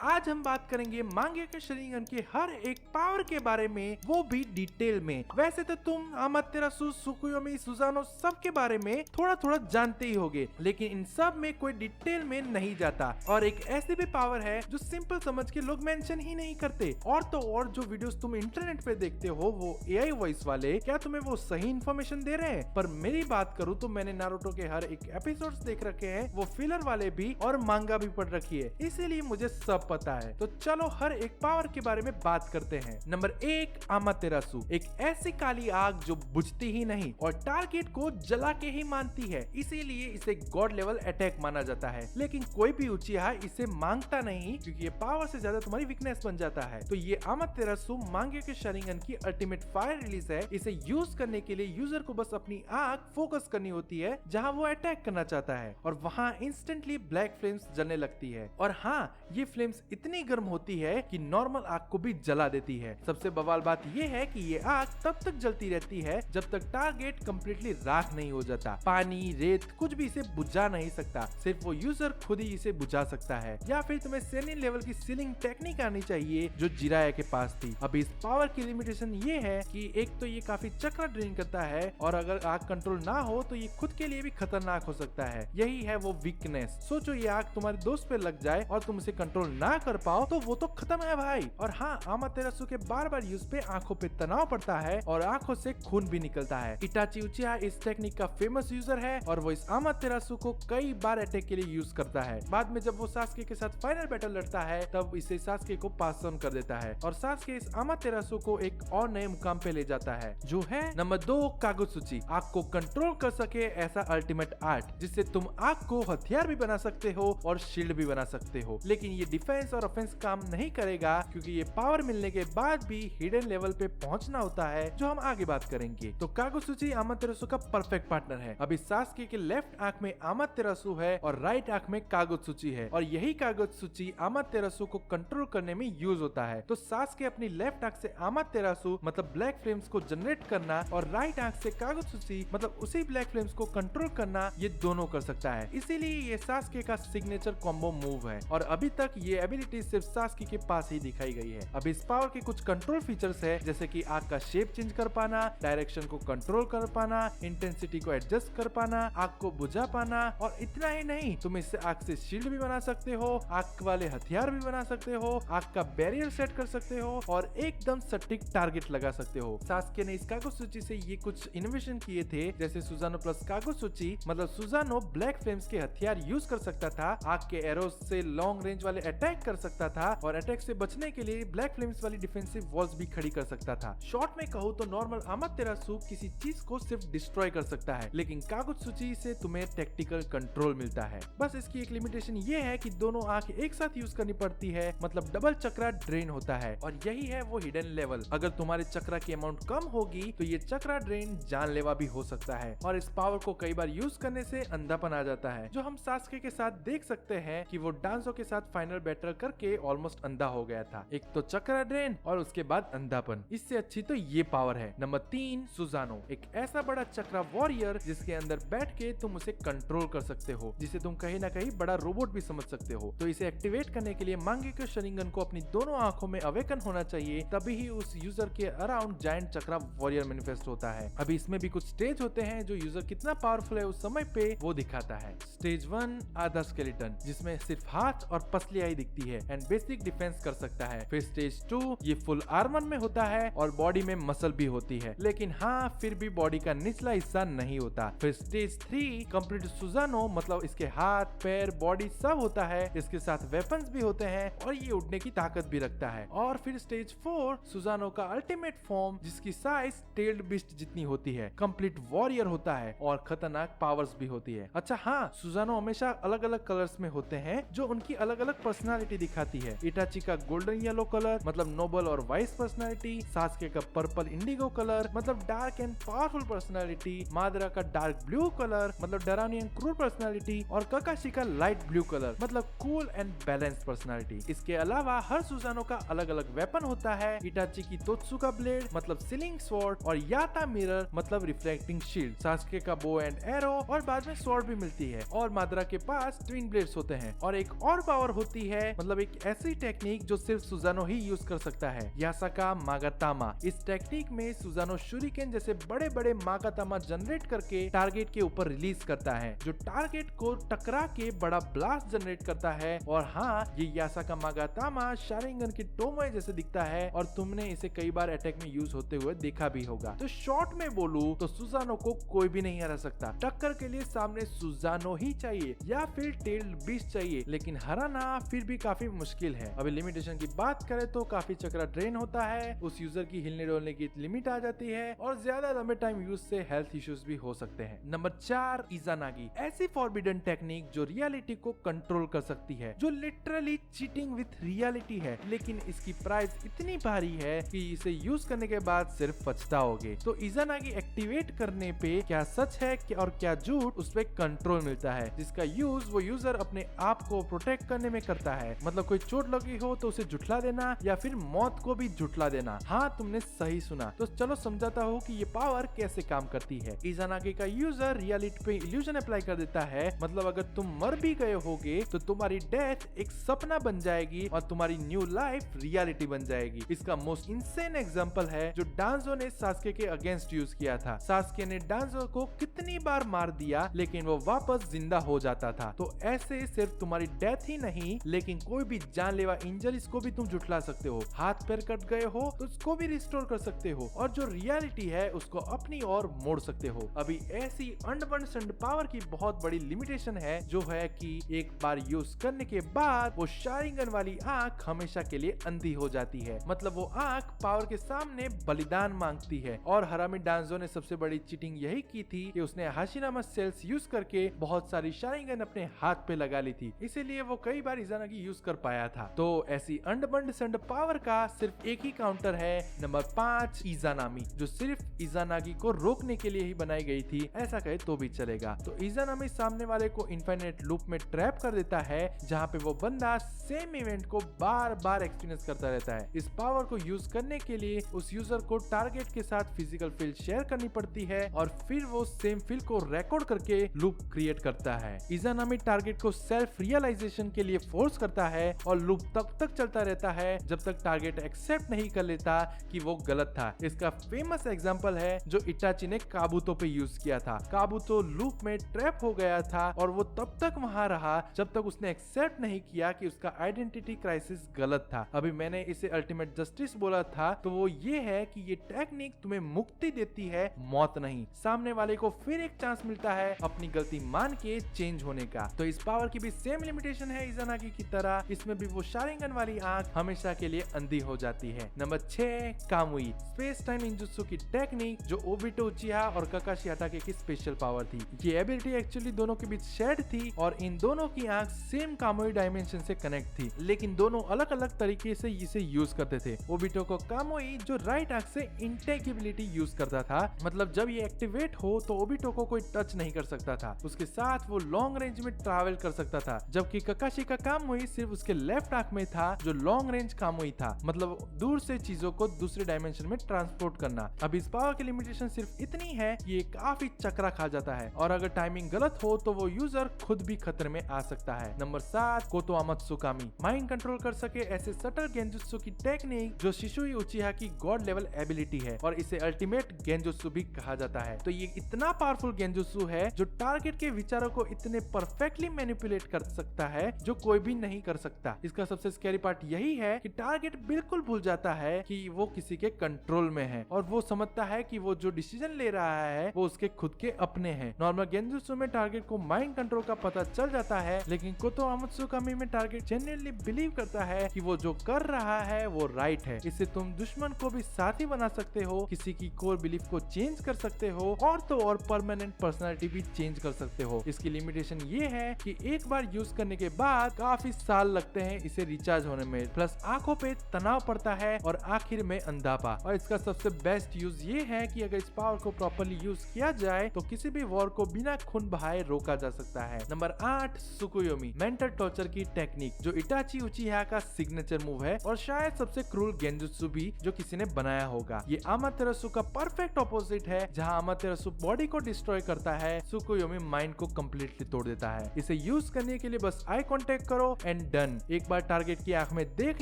आज हम बात करेंगे मांगेका शरिंगन के हर एक पावर के बारे में, वो भी डिटेल में। वैसे तो तुम अमातेरासु, सुकुयोमी, सुजानो सब के बारे में थोड़ा थोड़ा जानते ही होगे, लेकिन इन सब में कोई डिटेल में नहीं जाता। और एक ऐसी भी पावर है जो सिंपल समझ के लोग मेंशन ही नहीं करते। और तो और जो वीडियोस तुम इंटरनेट पे देखते हो वो एआई वॉइस वाले, क्या तुम्हें वो सही इन्फॉर्मेशन दे रहे हैं? पर मेरी बात करूँ तो मैंने नारुतो के हर एक एपिसोड्स देख रखे हैं, वो फिलर वाले भी और मांगा भी पढ़ रखी है, इसीलिए मुझे सब पता है। तो चलो हर एक पावर के बारे में बात करते हैं। नंबर 1, अमातेरासु, एक ऐसी काली आग जो बुझती ही नहीं और टारगेट को जला के ही मानती है, इसीलिए इसे गॉड लेवल अटैक माना जाता है। लेकिन कोई भी उचिहा इसे मांगता नहीं, क्योंकि ये पावर से ज्यादा तुम्हारी वीकनेस बन जाता है। तो ये अमातेरासु मांगेका शरिंगन की अल्टीमेट फायर रिलीज है। इसे यूज करने के लिए यूजर को बस अपनी आंख फोकस करनी होती है जहां वो अटैक करना चाहता है, और वहां इंस्टेंटली ब्लैक फ्लेम्स जलने लगती है। और हाँ, ये फ्लेम्स इतनी गर्म होती है कि नॉर्मल आग को भी जला देती है। सबसे बवाल बात ये है कि ये आग तब तक जलती रहती है जब तक टारगेट कंप्लीटली राख नहीं हो जाता। पानी, रेत कुछ भी इसे बुझा नहीं सकता, सिर्फ वो यूजर खुद ही इसे बुझा सकता है। या फिर तुम्हें सेनिन लेवल की सीलिंग टेक्निक आनी चाहिए जो जिराया के पास थी। अब इस पावर की लिमिटेशन ये है कि एक तो ये काफी चक्र ड्रेन करता है, और अगर आग कंट्रोल ना हो तो ये खुद के लिए भी खतरनाक हो सकता है। यही है वो वीकनेस। सोचो ये आग तुम्हारे दोस्त पे लग जाए और तुम उसे कंट्रोल ना कर पाओ तो वो तो खत्म है भाई। और हाँ, अमातेरासु के बार बार यूज पे आंखों पे तनाव पड़ता है और आंखों से खून भी निकलता है। इटाची उचिहा इस टेक्निक का फेमस यूजर है और वो इस अमातेरासु को कई बार अटैक के लिए यूज करता है। बाद में जब वो सास्के के साथ फाइनल बैटल लड़ता है तब इसे सास्के को पास ऑन कर देता है, और सास्के इस अमातेरासु को एक और नए मुकाम पे ले जाता है, जो है नंबर 2, कागुत्सुची। आग को कंट्रोल कर सके ऐसा अल्टीमेट आर्ट, जिससे तुम आग को हथियार भी बना सकते हो और शील्ड भी बना सकते हो। लेकिन ये डिफेंस और ऑफेंस काम नहीं करेगा, क्योंकि ये पावर मिलने के बाद भी हिडन लेवल पे पहुंचना होता है, जो हम आगे बात करेंगे। तो कागुत्सुची अमातेरासु का परफेक्ट पार्टनर है। अभी सास्के के लेफ्ट आंख में अमातेरासु है और राइट आंख में कागुत्सुची है, और यही कागुत्सुची अमातेरासु को कंट्रोल करने में यूज होता है। तो सास्के अपनी लेफ्ट आंख से अमातेरासु मतलब ब्लैक फ्लेम्स को जनरेट करना और राइट आंख से कागुत्सुची मतलब उसी ब्लैक फ्लेम्स को कंट्रोल करना, ये दोनों कर सकता है। इसीलिए ये सास्के का सिग्नेचर कॉम्बो मूव है, और अभी तक ये एबिलिटी सिर्फ सास्के के पास ही दिखाई गई है। अब इस पावर के कुछ कंट्रोल फीचर्स है, जैसे कि आग का शेप चेंज कर पाना, डायरेक्शन को कंट्रोल कर पाना, इंटेंसिटी को एडजस्ट कर पाना, आग को बुझा पाना, और इतना ही नहीं, तुम इससे आग से शील्ड भी बना सकते हो, आग वाले हथियार भी बना सकते हो, आग का बैरियर सेट कर सकते हो, और एकदम सटीक टारगेट लगा सकते हो। सास्के ने इस कागुत्सुची से ये कुछ इनोवेशन किए थे, जैसे सुजानो प्लस कागुत्सुची, मतलब सुजानो ब्लैक फ्लेम्स के हथियार यूज कर सकता था, आग के एरोस से लॉन्ग रेंज वाले अटैक कर सकता था, और अटैक से बचने के लिए ब्लैक फ्लेम्स वाली डिफेंसिव वॉल्स भी खड़ी कर सकता था। शॉर्ट में कहूँ तो नॉर्मल अमातेरासु किसी चीज को सिर्फ डिस्ट्रॉय कर सकता है, लेकिन कागुत्सुची से तुम्हें टैक्टिकल कंट्रोल मिलता है। बस इसकी एक लिमिटेशन ये है कि दोनों आंख एक साथ यूज करनी पड़ती है, मतलब डबल चक्रा ड्रेन होता है, और यही है वो हिडन लेवल। अगर तुम्हारे चक्रा की अमाउंट कम होगी तो ये चक्रा ड्रेन जानलेवा भी हो सकता है, और इस पावर को कई बार यूज करने से अंधापन आ जाता है, जो हम सास्के के साथ देख सकते हैं कि वो डांसो के साथ फाइनल बैटल करके ऑलमोस्ट अंधा हो गया था। एक तो चक्रा ड्रेन और उसके बाद अंधापन। इससे अच्छी तो ये पावर है। नंबर 3, सुजानो, एक ऐसा बड़ा चक्रा वॉरियर जिसके अंदर बैठ के तुम उसे कंट्रोल कर सकते हो, जिसे तुम कहीं ना कहीं बड़ा रोबोट भी समझ सकते हो। तो इसे एक्टिवेट करने के लिए मांगेका शरिंगन को अपनी दोनों आंखों में अवेकन होना चाहिए, तभी ही उस यूजर के अराउंड जायंट चक्रा वॉरियर मैनिफेस्ट होता है। अभी इसमें भी कुछ स्टेज होते हैं जो यूजर कितना पावरफुल है उस समय पे वो दिखाता है। स्टेज 1, आधा स्केलेटन, जिसमें सिर्फ हाथ और पसली आई दिखती है एंड बेसिक डिफेंस कर सकता है। फिर स्टेज 2, ये फुल आर्मर में होता है और बॉडी में मसल भी होती है, लेकिन हाँ फिर भी बॉडी का निचला हिस्सा नहीं होता। फिर स्टेज 3, कंप्लीट सुजानो, मतलब इसके हाथ, पैर, बॉडी सब होता है, इसके साथ वेपन्स भी होते हैं और ये उड़ने की ताकत भी रखता है। और फिर स्टेज 4, सुजानो का अल्टीमेट फॉर्म, जिसकी साइज टेल्ड बिस्ट जितनी होती है, कंप्लीट वॉरियर होता है और खतरनाक पावर्स भी होती है। अच्छा हाँ, सुजानो हमेशा अलग अलग कलर्स में होते हैं जो उनकी अलग अलग पर्सनालिटी दिखाती है। इटाची का गोल्डन येलो कलर मतलब नोबल और वाइस पर्सनालिटी, सास्के का पर्पल इंडिगो कलर मतलब डार्क एंड पावरफुल पर्सनालिटी, मादरा का डार्क ब्लू कलर मतलब डरावनी एंड क्रूर पर्सनालिटी, और काकाशी का लाइट ब्लू कलर मतलब कूल एंड बैलेंस्ड पर्सनालिटी। इसके अलावा हर सुजानो का अलग अलग वेपन होता है। इटाची की तोत्सुका ब्लेड मतलब सीलिंग स्वॉर्ड और याता मिरर मतलब रिफ्लेक्टिंग शील्ड, सास्के का बो एंड एरो और बाद में स्वॉर्ड भी मिलती है, और मादरा के पास ट्विन ब्लेड्स होते हैं। और एक और पावर होती है मतलब एक ऐसी टेक्निक जो सिर्फ सुजानो ही यूज कर सकता है, यासाका मागातामा। इस टेक्निक में सुजानो शूरिकेन जैसे बड़े बड़े मागातामा जनरेट करके टारगेट के ऊपर रिलीज करता है, जो टारगेट को टकरा के बड़ा ब्लास्ट जनरेट करता है। और हाँ, ये यासाका मागातामा शारिंगन के टोमोए जैसे दिखता है और तुमने इसे कई बार अटैक में यूज होते हुए देखा भी होगा। तो शॉर्ट में बोलूं तो सुजानो को कोई भी नहीं हरा सकता। टक्कर के लिए सामने सुजानो ही चाहिए या फिर टेल्ड बीस्ट चाहिए, लेकिन हराना फिर भी काफी मुश्किल है। अभी लिमिटेशन की बात करें तो काफी चक्रा ड्रेन होता है, उस यूजर की हिलने डोलने की लिमिट आ जाती है और ज्यादा लंबे टाइम यूज से हेल्थ इश्यूज भी हो सकते हैं। नंबर 4, इजानागी। ऐसी फॉरबिडन टेक्निक जो रियलिटी को कंट्रोल कर सकती है, जो लिटरली चीटिंग विथ रियलिटी है, लेकिन इसकी प्राइस इतनी भारी है कि इसे यूज करने के बाद सिर्फ पछताओगे। तो इजानागी एक्टिवेट करने पे क्या सच है और क्या झूठ, उस पे कंट्रोल मिलता है, जिसका यूज वो यूजर अपने आप को प्रोटेक्ट करने में करता है। मतलब कोई चोट लगी हो तो उसे झुठला देना या फिर मौत को भी झुठला देना। हाँ, तुमने सही सुना। तो चलो समझाता हूँ कि ये पावर कैसे काम करती है। इजानागी का यूजर रियलिटी पे इल्यूजन अप्लाई कर देता है, मतलब अगर तुम मर भी गए होगे तो तुम्हारी डेथ एक सपना बन जाएगी और तुम्हारी न्यू लाइफ रियलिटी बन जाएगी। इसका मोस्ट इंसेन एग्जांपल है जो डांजो ने सास्के के अगेंस्ट यूज किया था। सास्के ने डांजो को कितनी बार मार दिया लेकिन वो वापस जिंदा हो जाता था। तो ऐसे सिर्फ तुम्हारी डेथ ही नहीं, लेकिन कोई भी जानलेवा इंजरीज को भी तुम जुटला सकते हो। हाथ पैर कट गए हो तो उसको भी रिस्टोर कर सकते हो और जो रियलिटी है उसको अपनी ओर मोड़ सकते हो। अभी ऐसी अनबंड पावर की बहुत बड़ी लिमिटेशन है, जो है कि एक बार यूज करने के बाद वो शारिंगन वाली आंख हमेशा के लिए अंधी हो जाती है। मतलब वो आंख पावर के सामने बलिदान मांगती है। और हरामी डांजो ने सबसे बड़ी चीटिंग यही की थी कि उसने हाशिरामा सेल्स यूज करके बहुत सारी शारिंगन अपने हाथ पे लगा ली थी, इसीलिए वो कई बार इजानागी यूज कर पाया था। तो ऐसी अनबंड पावर का सिर्फ एक ही काउंटर है, नंबर 5, इजानामी, जो सिर्फ इजानागी को रोकने के लिए ही बनाई गई थी, ऐसा कहे तो भी चलेगा। तो इजानामी सामने वाले को इनफाइनाइट लूप में ट्रैप कर देता है, जहाँ पे वो बंदा सेम इवेंट को बार बार एक्सपीरियंस करता रहता है। इस पावर को यूज करने के लिए उस यूजर को टारगेट के साथ फिजिकल फील्ड शेयर करनी पड़ती है और फिर वो सेम फील्ड को रिकॉर्ड करके लूप क्रिएट करता है। इजानामी टारगेट को सेल्फ रियलाइजेशन के लिए फोर्स करता है और लूप तब तक चलता रहता है जब तक टारगेट एक्सेप्ट नहीं कर लेता कि वो गलत था। इसका फेमस एग्जांपल है जो इटाची ने काबूतो पे यूज किया था। काबूतो लूप में ट्रैप हो गया था और वो तब तक वहां रहा जब तक उसने एक्सेप्ट नहीं किया कि उसका आइडेंटिटी क्राइसिस गलत था। अभी मैंने इसे अल्टीमेट जस्टिस बोला था, तो वो ये है कि ये टेक्निक तुम्हें मुक्ति देती है, मौत नहीं। सामने वाले को फिर एक चांस मिलता है अपनी गलती मान के चेंज होने का। तो इस पावर की भी सेम लिमिटेशन है इजानागी की तरह, इसमें भी वो शारिंगन वाली आंख हमेशा के लिए अंधी हो जाती है। नंबर 6, कामुई, स्पेस टाइम इंजुत्सु की टेक्निक जो ओबिटो उचिहा और काकाशी हाटाके की स्पेशल पावर थी। ये एबिलिटी एक्चुअली दोनों के बीच शेयर्ड थी और इन दोनों की आंख सेम कामुई डायमेंशन से कनेक्ट थी, लेकिन दोनों अलग अलग तरीके से इसे यूज करते थे। ओबिटो को कामुई जो राइट आंख से इंटेगिबिलिटी यूज करता था, मतलब जब ये एक्टिवेट हो तो ओबिटो को कोई टच नहीं कर सकता था, उसके साथ वो लॉन्ग रेंज में ट्रैवल कर सकता था। जबकि काकाशी का कामुई सिर्फ उसके लेफ्ट आंख में था जो लॉन्ग रेंज कामुई था, मतलब दूर से चीजों को दूसरे डायमेंशन में ट्रांसपोर्ट करना। अब इस पावर की लिमिटेशन सिर्फ इतनी है कि ये काफी चक्रा खा जाता है और अगर टाइमिंग गलत हो तो वो यूजर खुद भी खतरे में आ सकता है। नंबर 7, कोतो अमात्सुकामी, माइंड कंट्रोल कर सके ऐसे सटल गेंजुत्सु की टेक्निक जो शिशुई उचिहा की गॉड लेवल एबिलिटी है और इसे अल्टीमेट गेंजुत्सु भी कहा जाता है। तो ये इतना पावरफुल गेंजुत्सु है जो टारगेट के विचारों को इतने परफेक्टली मैनिपुलेट कर सकता है जो कोई भी नहीं कर सकता। इसका सबसे स्कैरी पार्ट यही है कि टारगेट बिल्कुल भूल जाता है कि वो किसी के कंट्रोल में है और वो समझता है कि वो जो डिसीजन ले रहा है वो उसके खुद के अपने हैं। नॉर्मल गेंजुत्सु में टारगेट को माइंड कंट्रोल का पता चल जाता है, लेकिन कोतो अमात्सुकामी में टारगेट जेन्युइनली बिलीव करता है कि वो जो कर रहा है वो राइट है। इससे तुम दुश्मन को भी साथी बना सकते हो, किसी की कोर बिलीफ को चेंज कर सकते हो और तो और परमानेंट पर्सनालिटी भी चेंज कर सकते हो। इसकी लिमिटेशन ये है कि एक बार यूज करने के बाद काफी साल लगते हैं इसे रिचार्ज होने में, प्लस आंखों पे तनाव पड़ता है और आखिर में अंधापा। और इसका सबसे बेस्ट यूज ये है कि अगर इस पावर को प्रॉपर्ली यूज किया जाए तो किसी भी वॉर को बिना खून बहाए रोका जा सकता है। नंबर 8, सुकुयोमी, मेंटल टॉर्चर की टेक्निक जो इटाची उचिहा का सिग्नेचर मूव है और शायद सबसे क्रूल गेंजुत्सु भी जो किसी ने बनाया होगा। ये अमातेरासु का परफेक्ट ऑपोजिट है, जहां अमातेरासु बॉडी को डिस्ट्रॉय करता है, सुकुयोमी माइंड को कंप्लीटली तोड़ देता है। इसे यूज करने के लिए बस आई कांटेक्ट करो एंड एंड डन। एक बार टारगेट की आंख में देख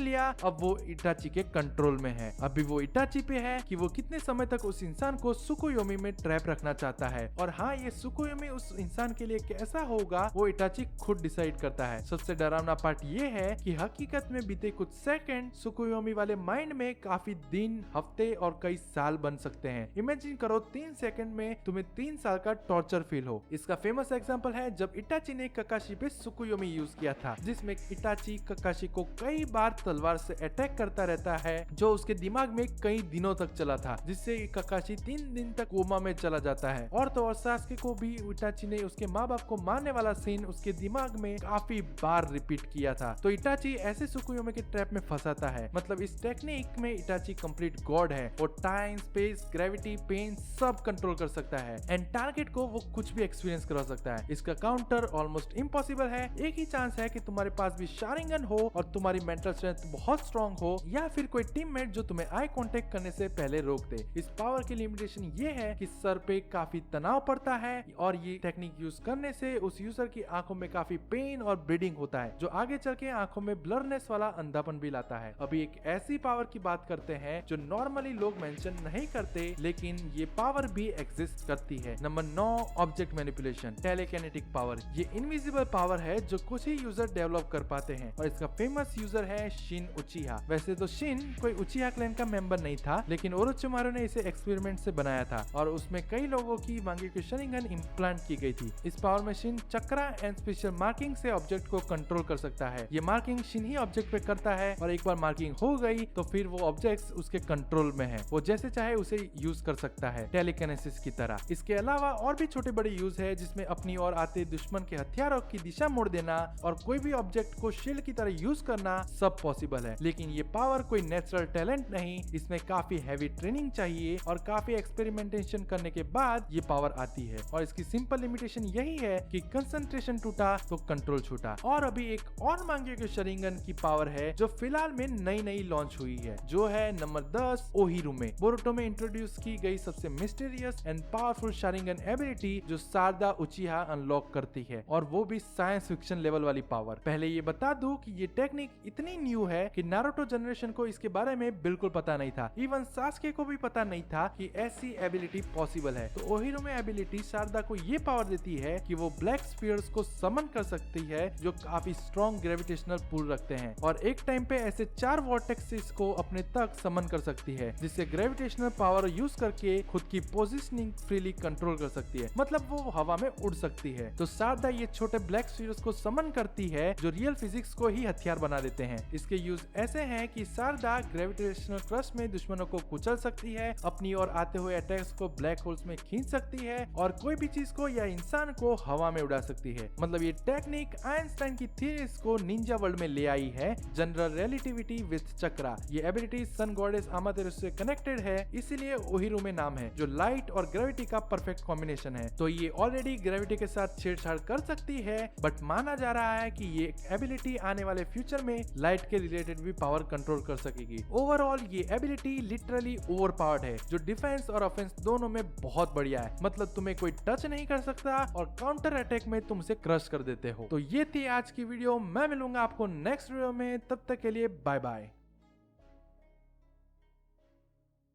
लिया, अब वो इटाची के कंट्रोल में है। अभी वो इटाची पे है कि वो कितने समय तक उस इंसान को सुकुयोमी में ट्रैप रखना चाहता है। और हाँ, ये सुकुयोमी उस इंसान के लिए कैसा होगा वो इटाची खुद डिसाइड करता है। सबसे डरावना पार्ट ये है कि हकीकत में बीते कुछ सेकंड सुकुयोमी वाले माइंड में काफी दिन, हफ्ते और कई साल बन सकते हैं। इमेजिन करो 3 सेकंड में तुम्हें 3 साल का टॉर्चर फील हो। इसका फेमस एग्जांपल है जब इटाची ने ककाशी पे सुकुयोमी यूज किया था, जिसमें इटाची ककाशी को कई बार तलवार से अटैक करता रहता है, जो उसके दिमाग में कई दिनों तक चला था, जिससे ककाशी 3 दिन तक कोमा में चला जाता है। और तो और सास्के को भी इटाची ने उसके माँ बाप को मारने वाला सीन उसके दिमाग में काफी बार रिपीट किया था। तो इटाची ऐसे सुकुयोमी के ट्रैप में फंसाता है। मतलब इस टेक्निक में इटाची कंप्लीट गॉड है। वो टाइम, स्पेस, ग्रेविटी, पेन सब कंट्रोल कर सकता है एंड टारगेट को वो कुछ भी एक्सपीरियंस करवा सकता है। इसका काउंटर ऑलमोस्ट इम्पॉसिबल है। एक ही चांस है कि तुम्हारे पास भी शारिंगन हो और तुम्हारी मेंटल स्ट्रेंथ बहुत स्ट्रॉन्ग हो, या फिर कोई टीममेट जो तुम्हें आई कांटेक्ट करने से पहले रोक दे। इस पावर की लिमिटेशन ये है कि सर पे काफी तनाव पड़ता है और ये टेक्निक यूज करने से उस यूजर की आंखों में काफी पेन और ब्लीडिंग होता है, जो आगे चल के आंखों में ब्लरनेस वाला अंधापन भी लाता है। अभी एक ऐसी पावर की बात करते हैं जो नॉर्मली लोग मेंशन नहीं करते, लेकिन ये पावर भी एग्जिस्ट करती है। Number 9, object manipulation, telekinetic power. ये इनविजिबल पावर है जो कुछ ही यूजर डेवलप कर पाते हैं और इसका फेमस यूजर है शिन उचिहा। वैसे तो शिन कोई उचिहा क्लैन का मेंबर नहीं था, लेकिन ओरोचिमारू ने इसे एक्सपेरिमेंट से बनाया था और उसमें कई लोगों की मांगेक्यू शारिंगन इम्प्लांट की गई थी। इस पावर में Shin chakra and special marking से ऑब्जेक्ट को कंट्रोल कर सकता है। ये मार्किंग शिन ही ऑब्जेक्ट पे करता है और एक बार मार्किंग हो गई तो फिर वो ऑब्जेक्ट्स उसके कंट्रोल में है। वो जैसे चाहे उसे यूज कर सकता है, टेलीकिनेसिस की तरह। इसके अलावा और भी छोटे बड़े यूज है, जिसमें अपनी ओर आते दुश्मन के हथियारों की दिशा मोड़ देना और कोई भी ऑब्जेक्ट को शील्ड की तरह यूज करना सब पॉसिबल है। लेकिन ये पावर कोई नेचुरल टैलेंट नहीं, इसमें काफी हैवी ट्रेनिंग चाहिए और काफी एक्सपेरिमेंटेशन करने के बाद ये पावर आती है। और इसकी सिंपल लिमिटेशन यही है कि कंसंट्रेशन टूटा तो कंट्रोल छूटा। और अभी एक और मांगेक्यू शारिंगन की पावर है जो फिलहाल में नई लॉन्च हुई है, जो है नंबर 10, ओहिरुमे। बोरुतो में इंट्रोड्यूस की गई सबसे mysterious and powerful Sharingan ability जो सारदा उचिहा अनलॉक करती है, और वो भी साइंस फिक्शन लेवल वाली पावर। पहले ये बता दूं कि ये टेक्निक इतनी न्यू है कि नारुतो जनरेशन को इसके बारे में बिल्कुल पता नहीं था। इवन सास्के को भी पता नहीं था कि ऐसी एबिलिटी पॉसिबल है। तो ओहिरुमे एबिलिटी सारदा को ये पावर देती है कि वो ब्लैक स्फीयर्स को समन कर सकती है जो काफी स्ट्रॉन्ग ग्रेविटेशनल पुल रखते हैं, और एक टाइम पे ऐसे 4 वॉर्टेक्सेस को अपने तक समन कर सकती है, जिससे ग्रेविटेशनल पावर यूज करके खुद की पोजीशनिंग फ्रीली कंट्रोल कर सकती है। मतलब वो हवा में उड़ सकती है। तो सारदा ये छोटे ब्लैक स्फीयर्स को समन करती है जो रियल फिजिक्स को ही हथियार बना देते हैं। इसके यूज ऐसे हैं कि सारदा ग्रेविटेशनल क्रश में दुश्मनों को कुचल सकती है, अपनी ओर आते हुए अटैक्स को ब्लैक होल्स में खींच सकती है और कोई भी चीज को या इंसान को हवा में उड़ा सकती है। मतलब ये टेक्निक आइंस्टाइन की थ्योरीज को निंजा वर्ल्ड में ले आई है, जनरल रिलेटिविटी विद चक्रा। ये एबिलिटी सन गॉडेस अमातेरसु से कनेक्टेड है, इसीलिए ओहिरुमे नाम है, जो लाइट और ग्रेविटी का परफेक्ट कॉम्बिनेशन है। तो ये ऑलरेडी ग्रेविटी के साथ छेड़छाड़ कर सकती है, बट माना जा रहा है कि ये एबिलिटी आने वाले फ्यूचर में लाइट के रिलेटेड भी पावर कंट्रोल कर सकेगी। ओवरऑल ये एबिलिटी लिटरली ओवरपावर्ड है, जो डिफेंस और ऑफेंस दोनों में बहुत बढ़िया है। मतलब तुम्हें कोई टच नहीं कर सकता और काउंटर अटैक में तुम उसे क्रश कर देते हो। तो ये थी आज की वीडियो। मैं मिलूंगा आपको नेक्स्ट वीडियो में, तब तक के लिए बाय बाय।